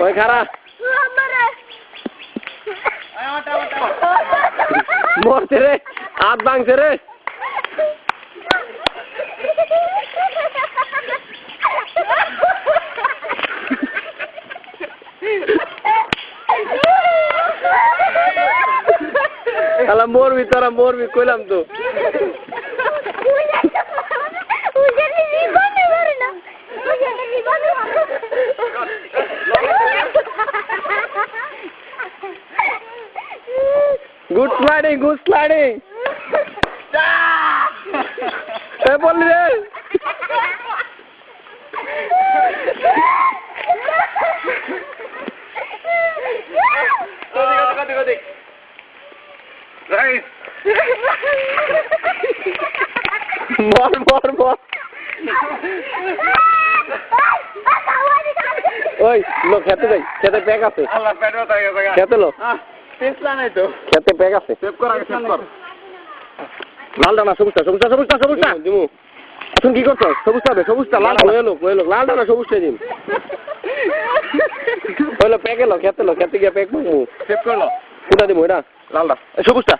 ওই খারা মরছে রে হাত ভাঙছে রে শালা মরবি তোরা মরবি কইলাম তো Good sliding, good sliding. Eh, boleh deh. Godik. Right. More. Oi, lo খেতে যাই খেতে প্যাক আছে আল্লাহ পেটও তাই গেছে খেতে লো পেছলা নাই তো খেতে প্যাক আছে সেভ কর আগে সেভ কর লাল দানা সবুজটা দিমু তুমি কি করছো সবুজটা লাল লাল দানা সবুজটা দিন হলো প্যাক এলো খেতে গিয়ে প্যাক করবো সেভ করলো কোনটা দিমু এটা লালটা সবুজটা